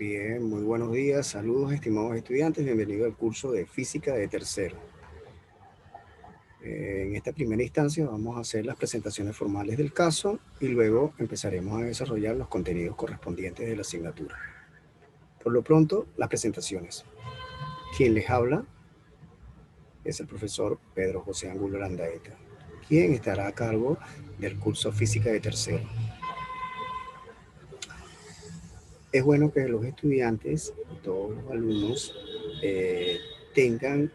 Bien, muy buenos días, saludos estimados estudiantes, bienvenidos al curso de Física de Tercero. En esta primera instancia vamos a hacer las presentaciones formales del caso y luego empezaremos a desarrollar los contenidos correspondientes de la asignatura. Por lo pronto, las presentaciones. Quien les habla es el profesor Pedro José Angulo Landaeta, quien estará a cargo del curso Física de Tercero. Es bueno que los estudiantes y todos los alumnos tengan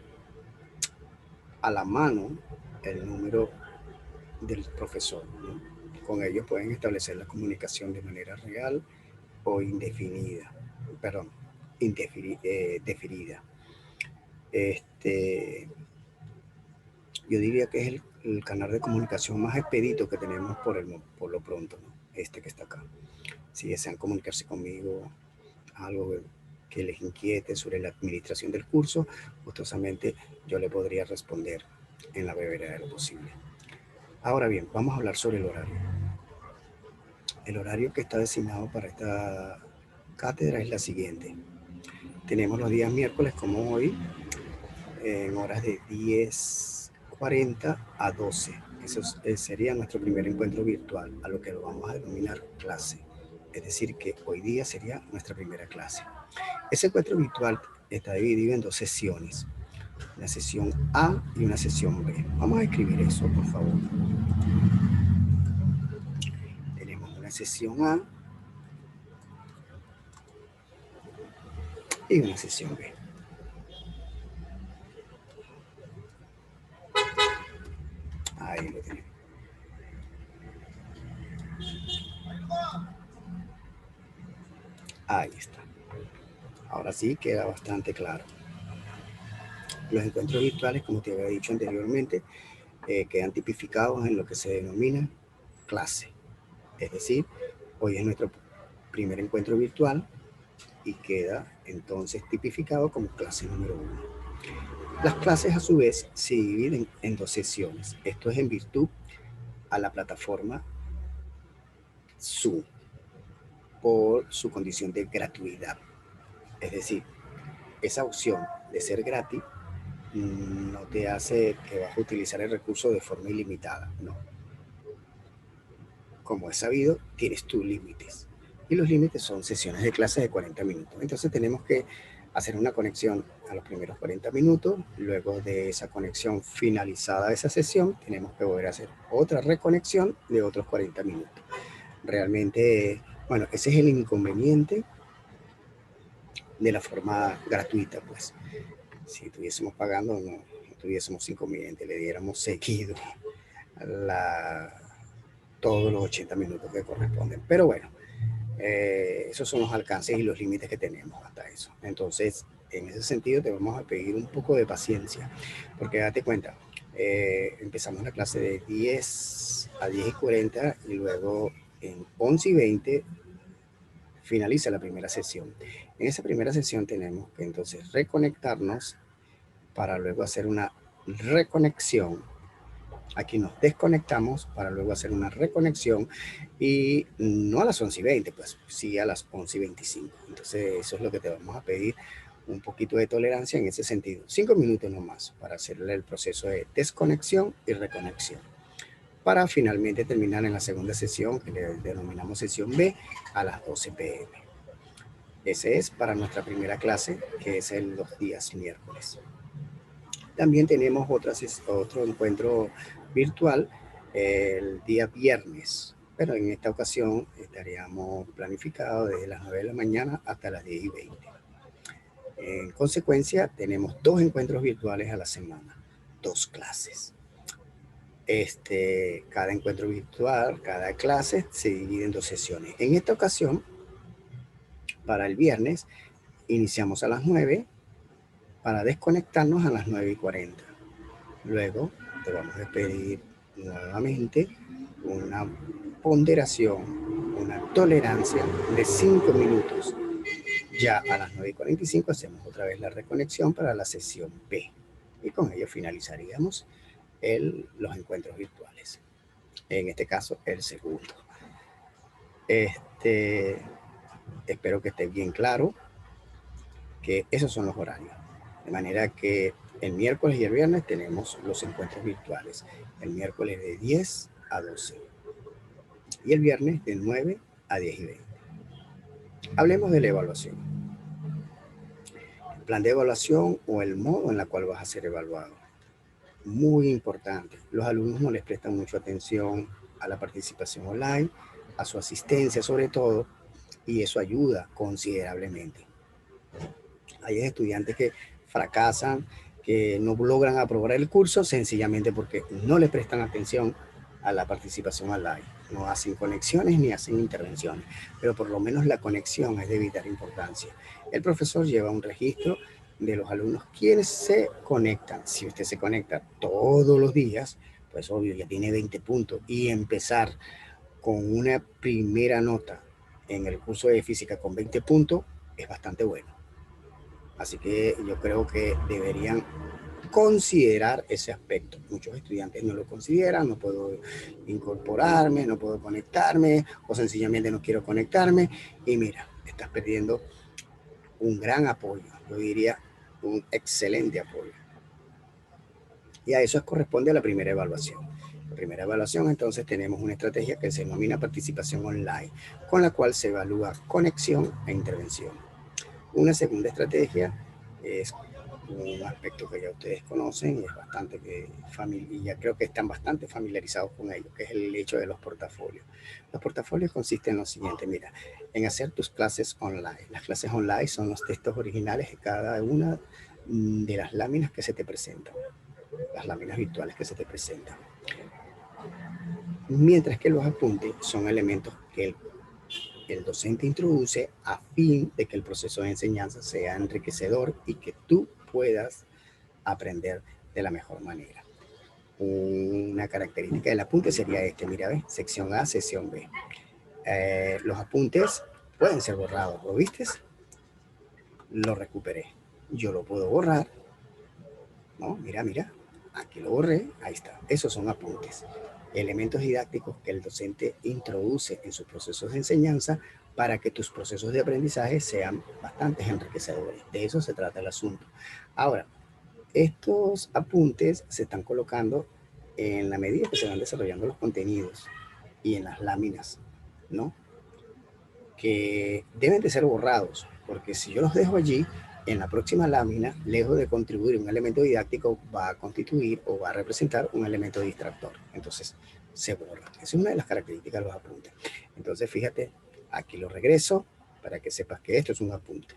a la mano el número del profesor, ¿no? Con ellos pueden establecer la comunicación de manera real o indefinida, perdón, deferida. Yo diría que es el canal de comunicación más expedito que tenemos por lo pronto, ¿no? Este que está acá. Si desean comunicarse conmigo, algo que les inquiete sobre la administración del curso, gustosamente yo le podría responder en la brevedad de lo posible. Ahora bien, vamos a hablar sobre el horario. El horario que está designado para esta cátedra es la siguiente. Tenemos los días miércoles como hoy, en horas de 10:40 a 12. Eso sería nuestro primer encuentro virtual, a lo que lo vamos a denominar clase. Es decir, que hoy día sería nuestra primera clase. Ese encuentro virtual está dividido en dos sesiones. Una sesión A y una sesión B. Vamos a escribir eso, por favor. Tenemos una sesión A y una sesión B. Ahí lo tenemos. Ahí está. Ahora sí queda bastante claro. Los encuentros virtuales, como te había dicho anteriormente, quedan tipificados en lo que se denomina clase. Es decir, hoy es nuestro primer encuentro virtual y queda entonces tipificado como clase número 1. Las clases a su vez se dividen en dos sesiones. Esto es en virtud a la plataforma Zoom por su condición de gratuidad. Es decir, esa opción de ser gratis no te hace que vas a utilizar el recurso de forma ilimitada, no. Como es sabido, tienes tus límites. Y los límites son sesiones de clase de 40 minutos. Entonces tenemos que hacer una conexión a los primeros 40 minutos. Luego de esa conexión finalizada esa sesión, tenemos que volver a hacer otra reconexión de otros 40 minutos. Realmente, bueno, ese es el inconveniente de la forma gratuita, pues. Si estuviésemos pagando, no tuviésemos 5.000, le diéramos seguido todos los 80 minutos que corresponden. Pero bueno, esos son los alcances y los límites que tenemos hasta eso. Entonces, en ese sentido, te vamos a pedir un poco de paciencia, porque date cuenta, empezamos la clase de 10 a 10:40 y luego en 11:20 finaliza la primera sesión. En esa primera sesión tenemos que entonces reconectarnos para luego hacer una reconexión. Aquí nos desconectamos para luego hacer una reconexión y no a las 11:20, pues sí a las 11:25. Entonces eso es lo que te vamos a pedir, un poquito de tolerancia en ese sentido. 5 minutos nomás para hacerle el proceso de desconexión y reconexión. Para finalmente terminar en la segunda sesión, que le denominamos sesión B, a las 12 p.m. Ese es para nuestra primera clase, que es en los días miércoles. También tenemos otro encuentro virtual el día viernes, pero en esta ocasión estaríamos planificados desde las 9 de la mañana hasta las 10:20. En consecuencia, tenemos 2 encuentros virtuales a la semana, 2 clases. Cada encuentro virtual, cada clase se divide en 2 sesiones. En esta ocasión, para el viernes, iniciamos a las 9 para desconectarnos a las 9:40. Luego te vamos a pedir nuevamente una ponderación, una tolerancia de 5 minutos. Ya a las 9:45 hacemos otra vez la reconexión para la sesión B. Y con ello finalizaríamos los encuentros virtuales. En este caso, el segundo. Espero que esté bien claro que esos son los horarios. De manera que el miércoles y el viernes tenemos los encuentros virtuales. El miércoles de 10 a 12 y el viernes de 9 a 10 y 20. Hablemos de la evaluación. El plan de evaluación o el modo en el cual vas a ser evaluado. Muy importante. Los alumnos no les prestan mucha atención a la participación online, a su asistencia sobre todo, y eso ayuda considerablemente. Hay estudiantes que fracasan, que no logran aprobar el curso sencillamente porque no le prestan atención a la participación online. No hacen conexiones ni hacen intervenciones, pero por lo menos la conexión es de vital importancia. El profesor lleva un registro de los alumnos quienes se conectan. Si usted se conecta todos los días, pues obvio ya tiene 20 puntos y empezar con una primera nota en el curso de física con 20 puntos es bastante bueno. Así que yo creo que deberían considerar ese aspecto. Muchos estudiantes no lo consideran, no puedo incorporarme, no puedo conectarme o sencillamente no quiero conectarme y mira, estás perdiendo un gran apoyo, yo diría un excelente apoyo. Y a eso corresponde a la primera evaluación. La primera evaluación, entonces, tenemos una estrategia que se denomina participación online, con la cual se evalúa conexión e intervención. Una segunda estrategia es un aspecto que ya ustedes conocen y es bastante y ya creo que están bastante familiarizados con ello, que es el hecho de los portafolios. Los portafolios consisten en lo siguiente, mira, en hacer tus clases online. Las clases online son los textos originales de cada una de las láminas que se te presentan, las láminas virtuales que se te presentan. Mientras que los apuntes son elementos que el docente introduce a fin de que el proceso de enseñanza sea enriquecedor y que tú puedas aprender de la mejor manera. Una característica del apunte sería este, mira, ¿ves? Sección A, sección B. Los apuntes pueden ser borrados, ¿lo viste? Lo recuperé. Yo lo puedo borrar, ¿no? Mira, mira, aquí lo borré, ahí está. Esos son apuntes. Elementos didácticos que el docente introduce en sus procesos de enseñanza para que tus procesos de aprendizaje sean bastante enriquecedores. De eso se trata el asunto. Ahora, estos apuntes se están colocando en la medida que se van desarrollando los contenidos y en las láminas, ¿no? Que deben de ser borrados, porque si yo los dejo allí, en la próxima lámina, lejos de contribuir un elemento didáctico, va a constituir o va a representar un elemento distractor. Entonces, se borra. Esa es una de las características de los apuntes. Entonces, fíjate, aquí lo regreso para que sepas que esto es un apunte.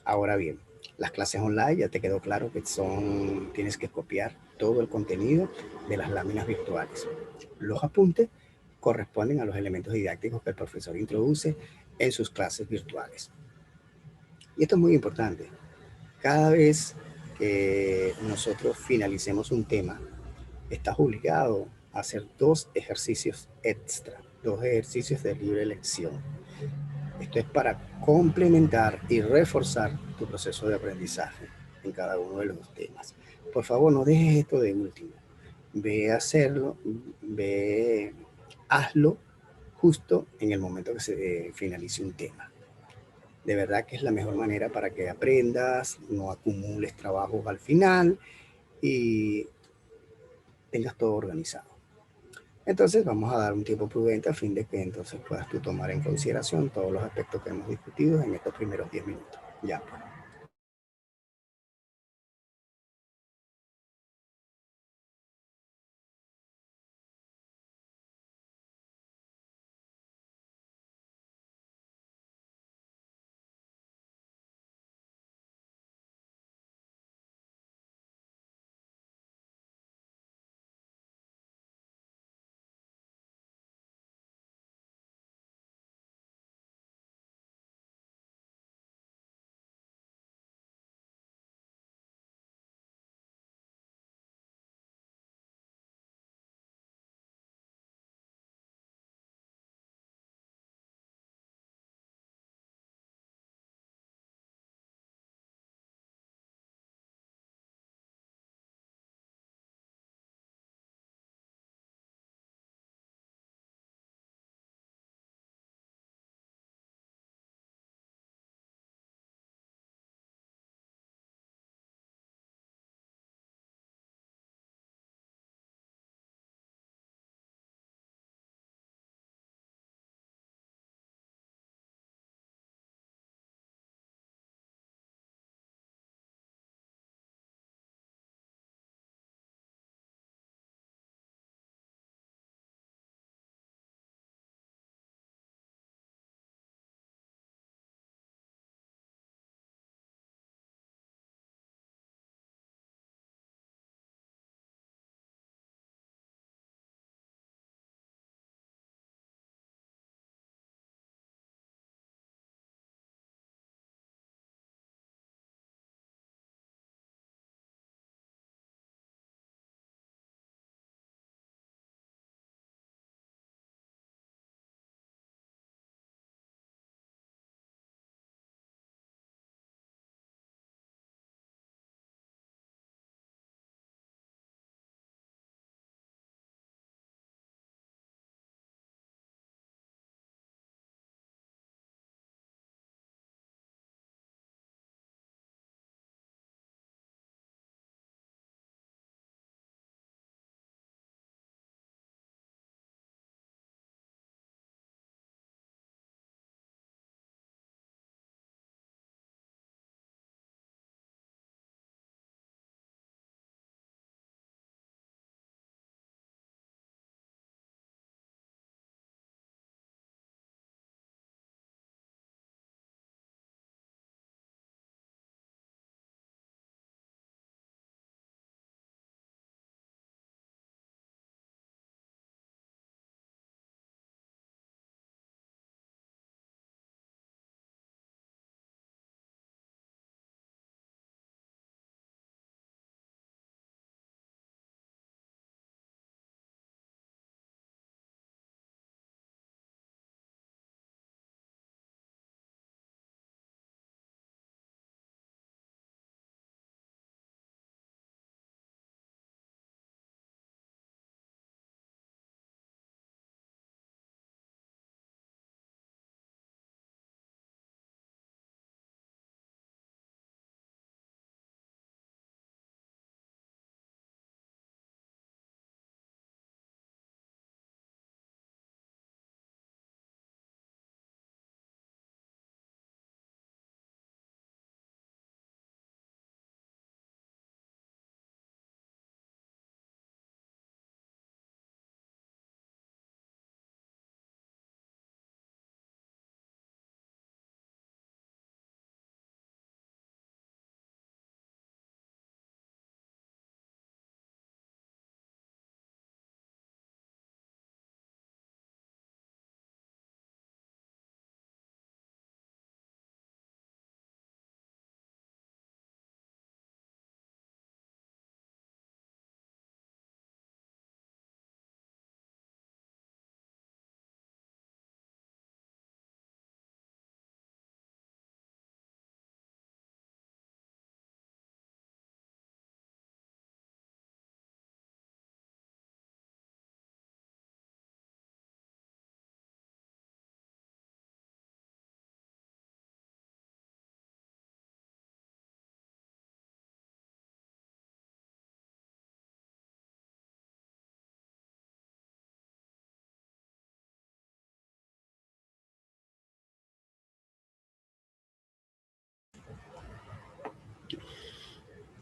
Ahora bien, las clases online ya te quedó claro que tienes que copiar todo el contenido de las láminas virtuales. Los apuntes corresponden a los elementos didácticos que el profesor introduce en sus clases virtuales. Y esto es muy importante. Cada vez que nosotros finalicemos un tema, estás obligado a hacer 2 ejercicios extra, 2 ejercicios de libre elección. Esto es para complementar y reforzar tu proceso de aprendizaje en cada uno de los temas. Por favor, no dejes esto de último. Ve a hacerlo, hazlo justo en el momento que se finalice un tema. De verdad que es la mejor manera para que aprendas, no acumules trabajos al final y tengas todo organizado. Entonces vamos a dar un tiempo prudente a fin de que entonces puedas tú tomar en consideración todos los aspectos que hemos discutido en estos primeros 10 minutos. Ya, pues.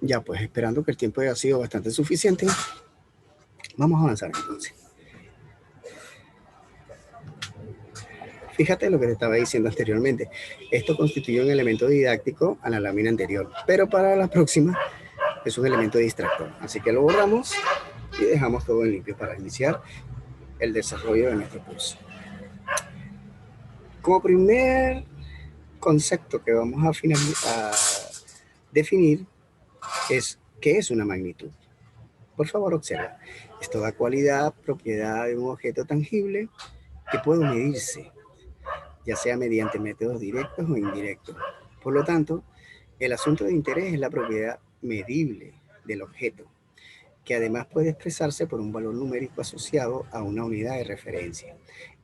Ya pues esperando que el tiempo haya sido bastante suficiente, vamos a avanzar entonces. Fíjate lo que te estaba diciendo anteriormente. Esto constituye un elemento didáctico a la lámina anterior, pero para la próxima es un elemento distractor. Así que lo borramos y dejamos todo en limpio para iniciar el desarrollo de nuestro curso. Como primer concepto que vamos a definir es qué es una magnitud. Por favor, observa. Es toda cualidad, propiedad de un objeto tangible que puede medirse, ya sea mediante métodos directos o indirectos. Por lo tanto, el asunto de interés es la propiedad medible del objeto, que además puede expresarse por un valor numérico asociado a una unidad de referencia.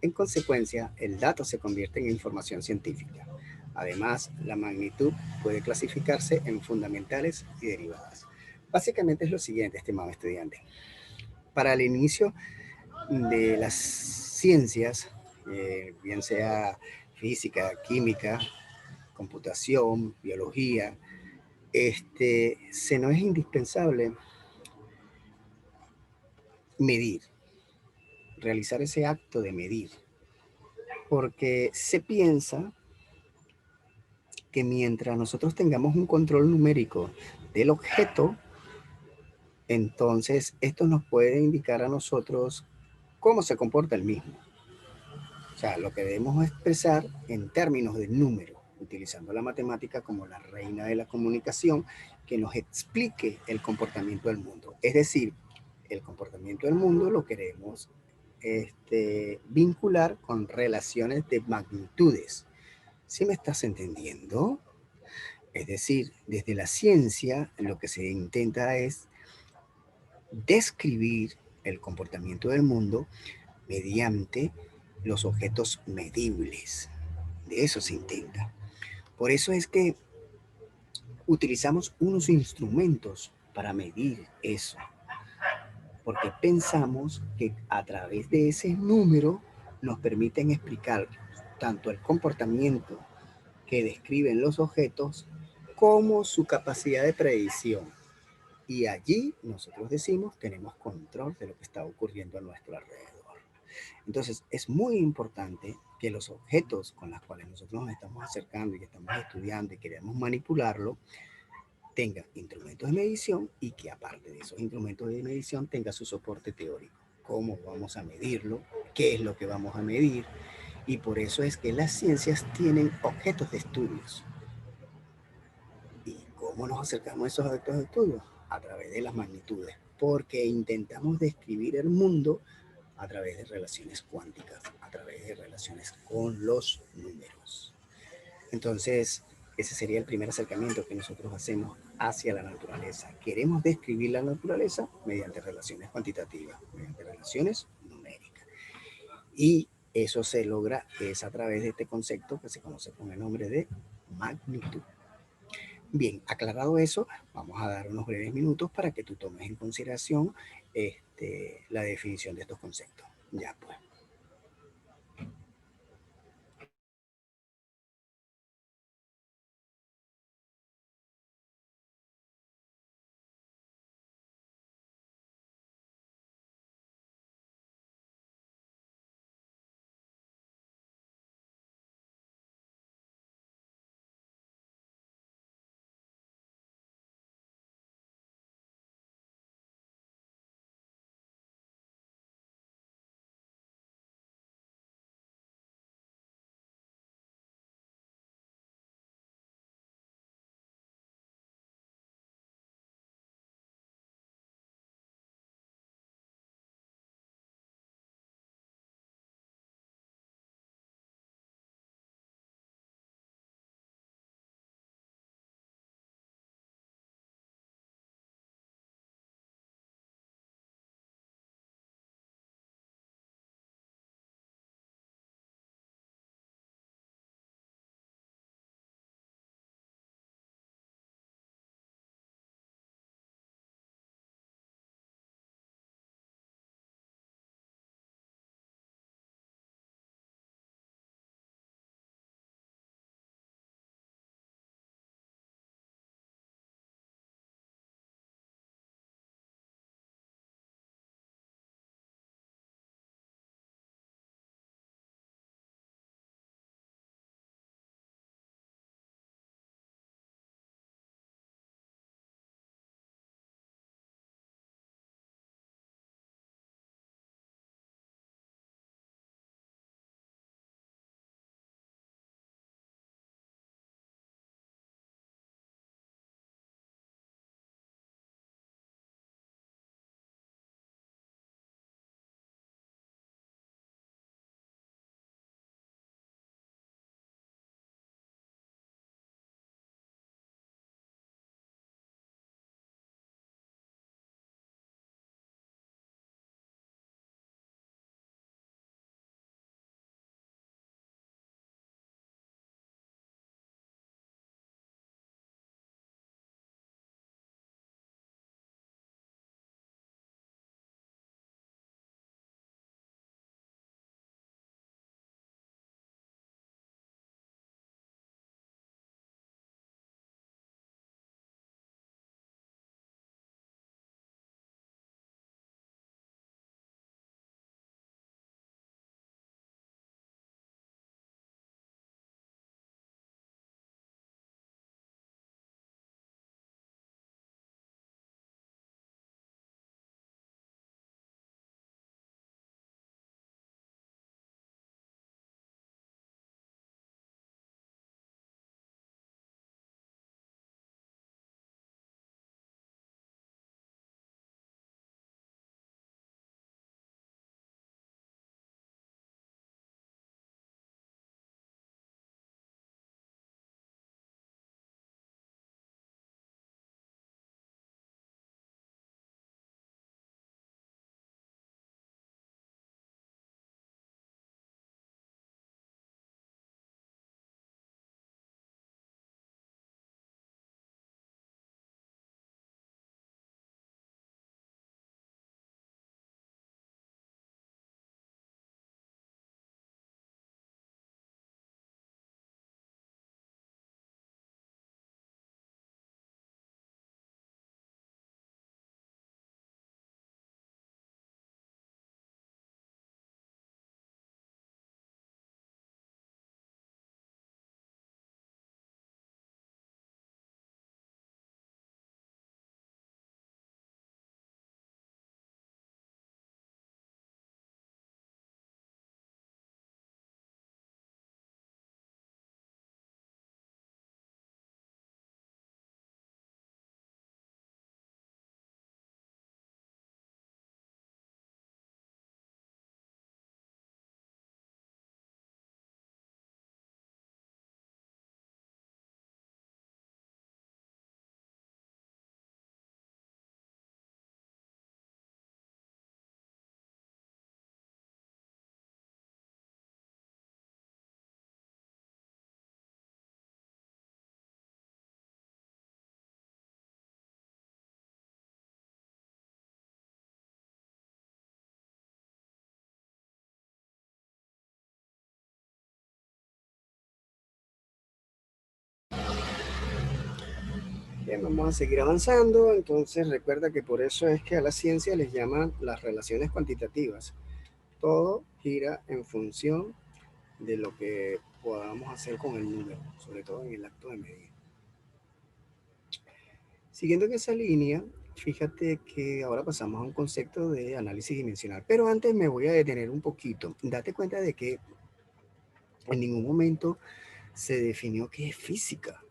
En consecuencia, el dato se convierte en información científica. Además, la magnitud puede clasificarse en fundamentales y derivadas. Básicamente es lo siguiente, estimado estudiante. Para el inicio de las ciencias, bien sea física, química, computación, biología, se nos es indispensable medir, realizar ese acto de medir, porque se piensa que mientras nosotros tengamos un control numérico del objeto, entonces esto nos puede indicar a nosotros cómo se comporta el mismo. O sea, lo que debemos expresar en términos de número, utilizando la matemática como la reina de la comunicación, que nos explique el comportamiento del mundo. Es decir, el comportamiento del mundo lo queremos vincular con relaciones de magnitudes. ¿Sí me estás entendiendo? Es decir, desde la ciencia lo que se intenta es describir el comportamiento del mundo mediante los objetos medibles. De eso se intenta. Por eso es que utilizamos unos instrumentos para medir eso, porque pensamos que a través de ese número nos permiten explicar tanto el comportamiento que describen los objetos como su capacidad de predicción. Y allí nosotros decimos tenemos control de lo que está ocurriendo a nuestro alrededor. Entonces es muy importante que los objetos con los cuales nosotros nos estamos acercando y que estamos estudiando y queremos manipularlo tenga instrumentos de medición y que aparte de esos instrumentos de medición tenga su soporte teórico. ¿Cómo vamos a medirlo? ¿Qué es lo que vamos a medir? Y por eso es que las ciencias tienen objetos de estudios. ¿Y cómo nos acercamos a esos objetos de estudio? A través de las magnitudes, porque intentamos describir el mundo a través de relaciones cuánticas, a través de relaciones con los números. Entonces, ese sería el primer acercamiento que nosotros hacemos hacia la naturaleza. Queremos describir la naturaleza mediante relaciones cuantitativas, mediante relaciones numéricas. Y eso se logra es a través de este concepto que se conoce con el nombre de magnitud. Bien, aclarado eso, vamos a dar unos breves minutos para que tú tomes en consideración la definición de estos conceptos. Ya pues. Bien, vamos a seguir avanzando. Entonces recuerda que por eso es que a la ciencia les llaman las relaciones cuantitativas. Todo gira en función de lo que podamos hacer con el número, sobre todo en el acto de medir. Siguiendo en esa línea, fíjate que ahora pasamos a un concepto de análisis dimensional, pero antes me voy a detener un poquito. Date cuenta de que en ningún momento se definió qué es física.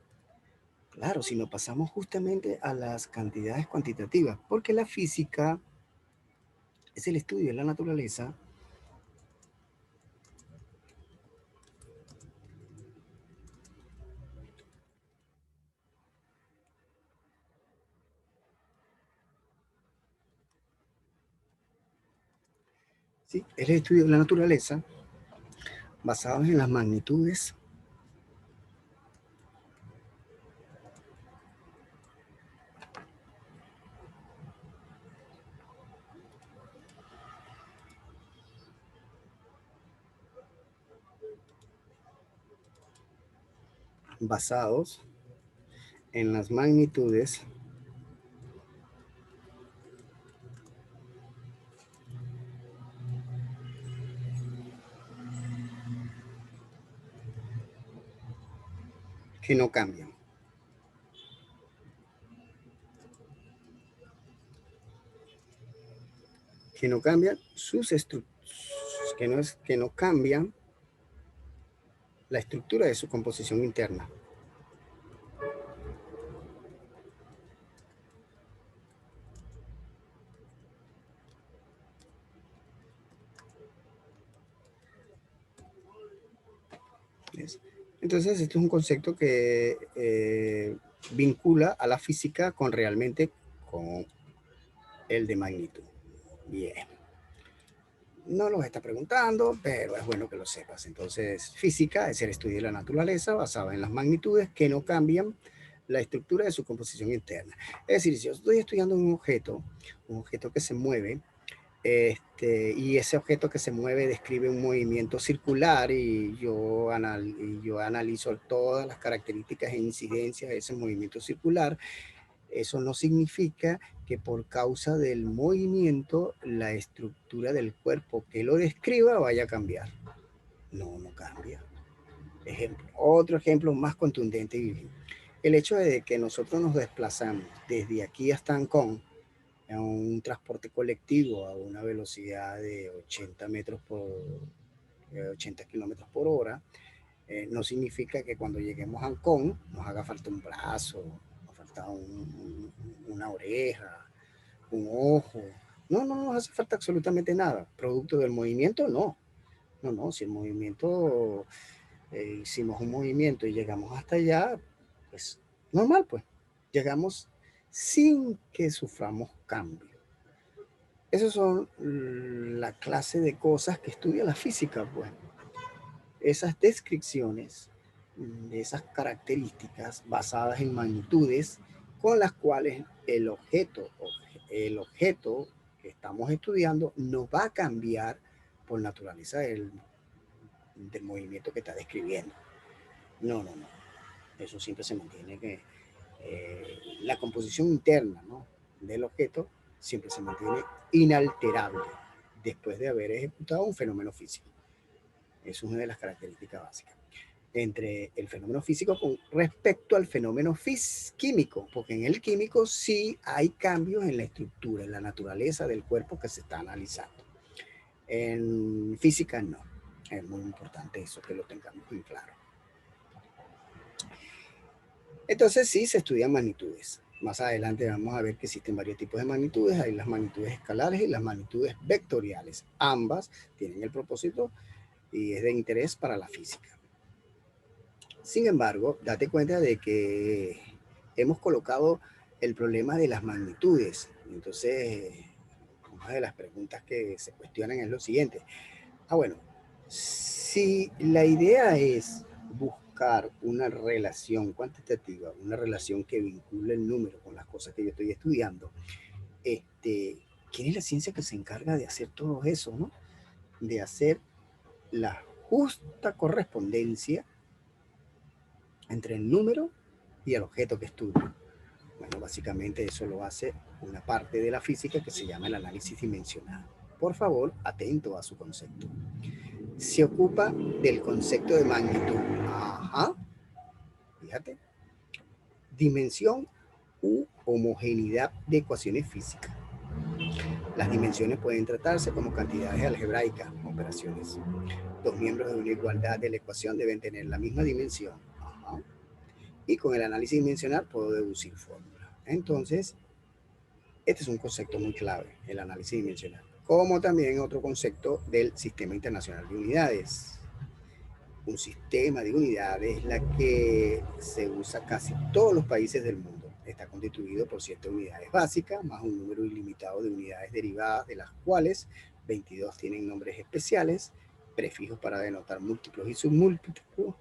Claro, si nos pasamos justamente a las cantidades cuantitativas, porque la física es el estudio de la naturaleza. ¿Sí? Es el estudio de la naturaleza basado en las magnitudes basados en las magnitudes que no cambian. Que no cambian sus estructuras, que no cambian la estructura de su composición interna. ¿Ves? Entonces, este es un concepto que vincula a la física con realmente con el de magnitud. Bien. No los está preguntando, pero es bueno que lo sepas. Entonces, física es el estudio de la naturaleza basada en las magnitudes que no cambian la estructura de su composición interna. Es decir, si yo estoy estudiando un objeto que se mueve, y ese objeto que se mueve describe un movimiento circular y yo analizo todas las características e incidencias de ese movimiento circular. Eso no significa que por causa del movimiento la estructura del cuerpo que lo describa vaya a cambiar. No, no cambia. Otro ejemplo más contundente. El hecho de que nosotros nos desplazamos desde aquí hasta Ancón en un transporte colectivo a una velocidad de 80 kilómetros por hora, no significa que cuando lleguemos a Ancón nos haga falta un brazo, nos falta una oreja, un ojo. No, no nos hace falta absolutamente nada. Producto del movimiento, no. No, no, si el movimiento, hicimos un movimiento y llegamos hasta allá, pues normal, pues. Llegamos sin que suframos cambio. Esas son la clase de cosas que estudia la física, pues. Esas descripciones de esas características basadas en magnitudes con las cuales el objeto que estamos estudiando no va a cambiar por naturaleza del movimiento que está describiendo. No, no, no. Eso siempre se mantiene que la composición interna, ¿no?, del objeto siempre se mantiene inalterable después de haber ejecutado un fenómeno físico. Eso es una de las características básicas entre el fenómeno físico con respecto al fenómeno químico, porque en el químico sí hay cambios en la estructura, en la naturaleza del cuerpo que se está analizando. En física no. Es muy importante eso, que lo tengamos muy claro. Entonces sí se estudian magnitudes. Más adelante vamos a ver que existen varios tipos de magnitudes. Hay las magnitudes escalares y las magnitudes vectoriales. Ambas tienen el propósito y es de interés para la física. Sin embargo, date cuenta de que hemos colocado el problema de las magnitudes. Entonces, una de las preguntas que se cuestionan es lo siguiente. Bueno, si la idea es buscar una relación cuantitativa, una relación que vincule el número con las cosas que yo estoy estudiando, ¿quién es la ciencia que se encarga de hacer todo eso, no? De hacer la justa correspondencia entre el número y el objeto que estudio. Bueno, básicamente eso lo hace una parte de la física que se llama el análisis dimensional. Por favor, atento a su concepto. Se ocupa del concepto de magnitud. Ajá, fíjate. Dimensión u homogeneidad de ecuaciones físicas. Las dimensiones pueden tratarse como cantidades algebraicas, operaciones. Dos miembros de una igualdad de la ecuación deben tener la misma dimensión. Ajá. Y con el análisis dimensional puedo deducir fórmulas. Entonces, este es un concepto muy clave, el análisis dimensional. Como también otro concepto del Sistema Internacional de Unidades. Un sistema de unidades es la que se usa casi todos los países del mundo. Está constituido por 7 unidades básicas, más un número ilimitado de unidades derivadas, de las cuales 22 tienen nombres especiales, prefijos para denotar múltiplos y submúltiplos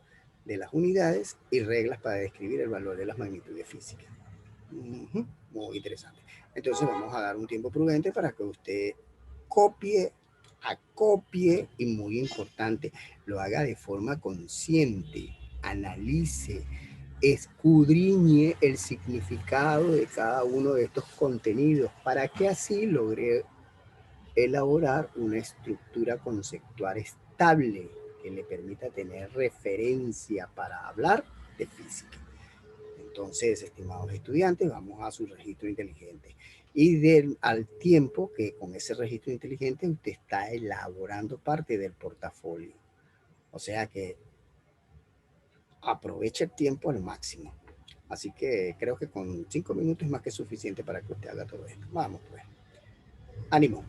de las unidades y reglas para describir el valor de las magnitudes físicas. Muy interesante. Entonces vamos a dar un tiempo prudente para que usted copie, acopie y muy importante, lo haga de forma consciente, analice, escudriñe el significado de cada uno de estos contenidos para que así logre elaborar una estructura conceptual estable que le permita tener referencia para hablar de física. Entonces, estimados estudiantes, vamos a su registro inteligente. Y al tiempo que con ese registro inteligente usted está elaborando parte del portafolio. O sea que aproveche el tiempo al máximo. Así que creo que con 5 minutos es más que suficiente para que usted haga todo esto. Vamos pues. Ánimo.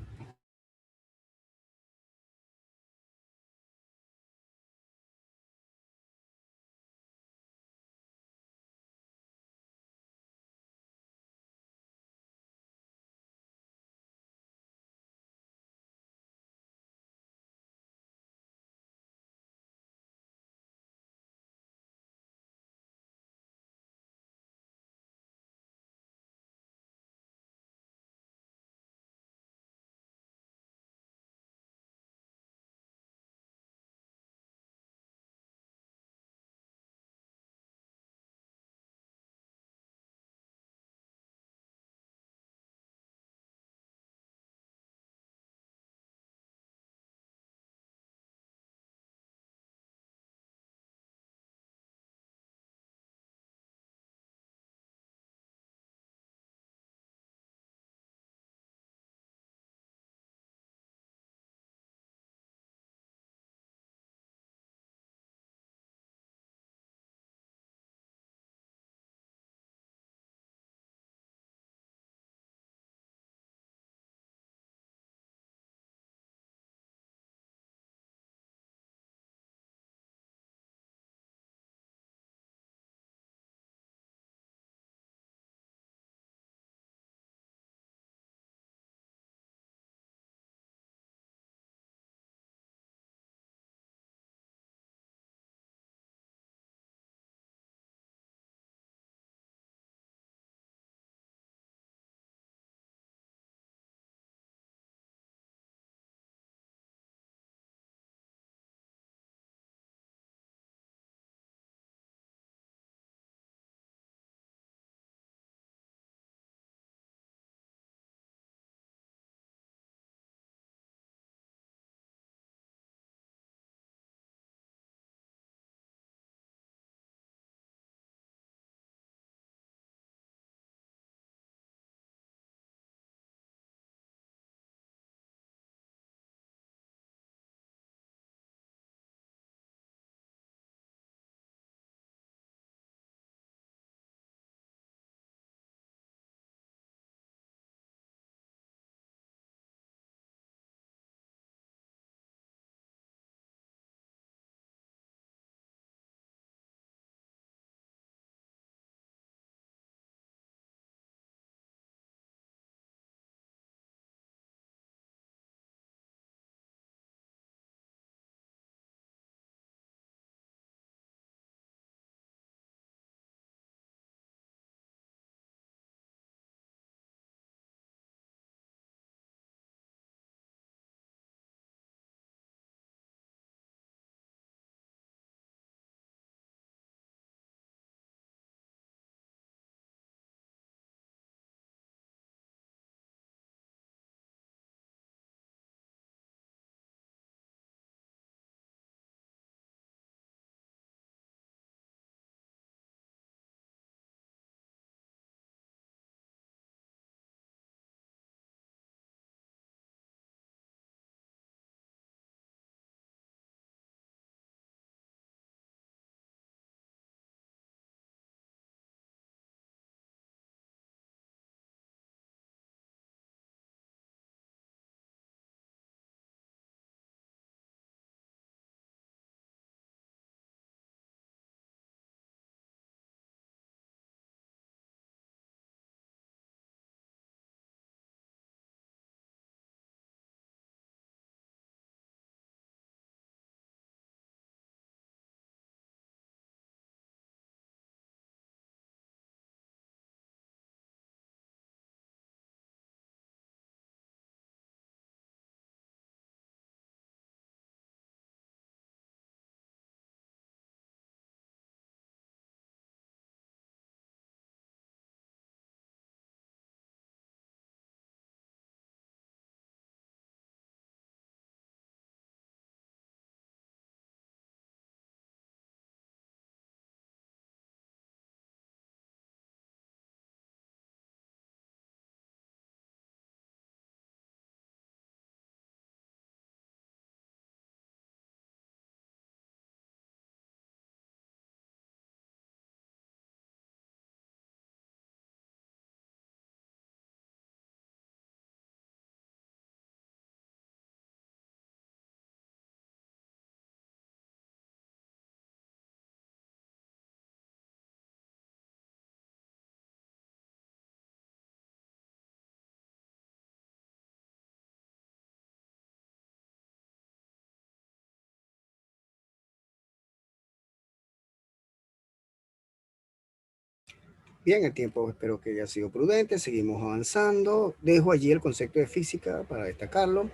Bien, el tiempo espero que haya sido prudente, seguimos avanzando. Dejo allí el concepto de física para destacarlo.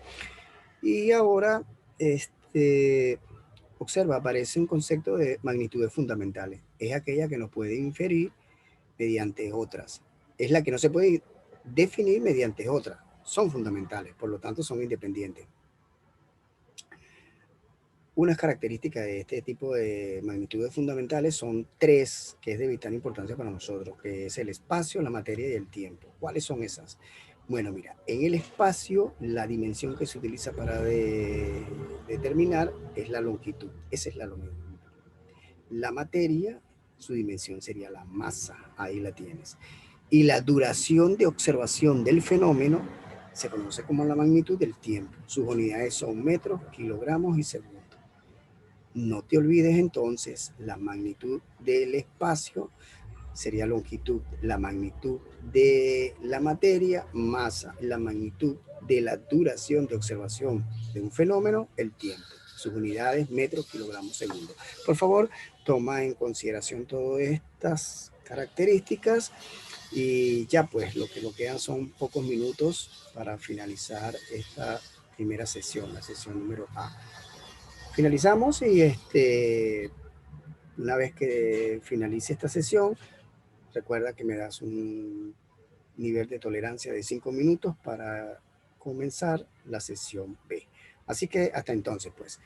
Y ahora, este, observa, aparece un concepto de magnitudes fundamentales. Es aquella que no puede inferir mediante otras. Es la que no se puede definir mediante otras. Son fundamentales, por lo tanto son independientes. Unas características de este tipo de magnitudes fundamentales son tres, que es de vital importancia para nosotros, que es el espacio, la materia y el tiempo. ¿Cuáles son esas? Bueno, mira, en el espacio la dimensión que se utiliza para determinar es la longitud. Esa es la longitud. La materia, su dimensión sería la masa, ahí la tienes. Y la duración de observación del fenómeno se conoce como la magnitud del tiempo. Sus unidades son metros, kilogramos y segundos. No te olvides entonces la magnitud del espacio sería longitud, la magnitud de la materia, masa, la magnitud de la duración de observación de un fenómeno, el tiempo. Sus unidades, metros, kilogramos, segundos. Por favor, toma en consideración todas estas características y ya pues lo que nos quedan son pocos minutos para finalizar esta primera sesión, la sesión número A. Finalizamos y una vez que finalice esta sesión, recuerda que me das un nivel de tolerancia de 5 minutos para comenzar la sesión B. Así que hasta entonces, pues,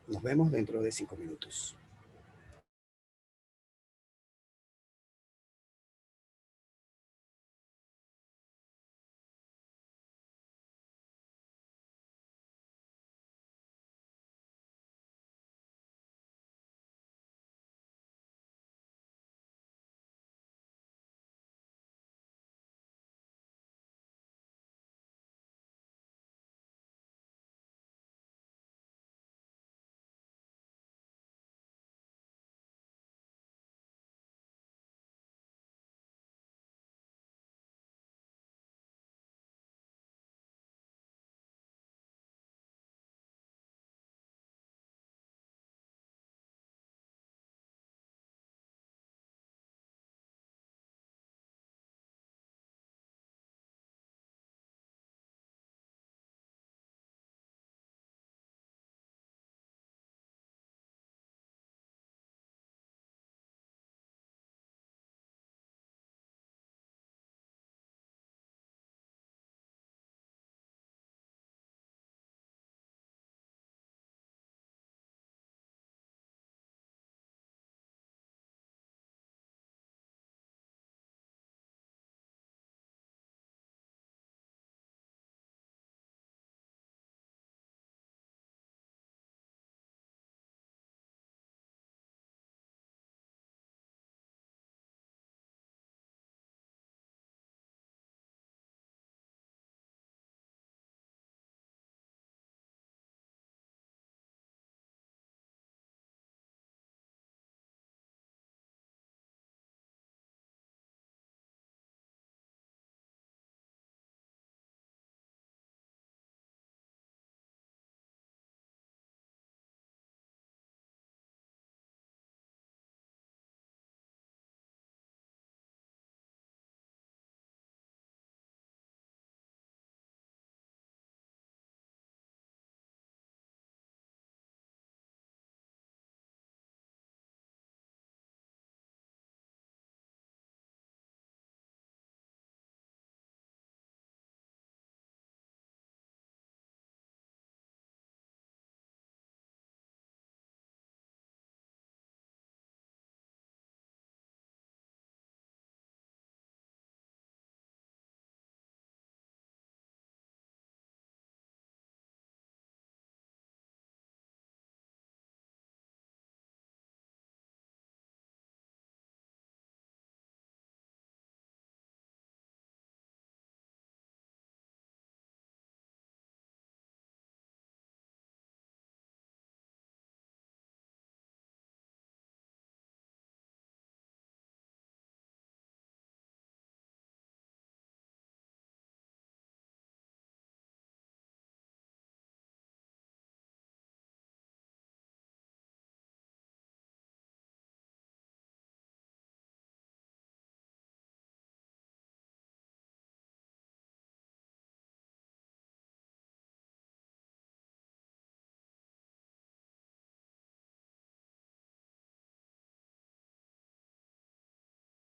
nos vemos dentro de 5 minutos.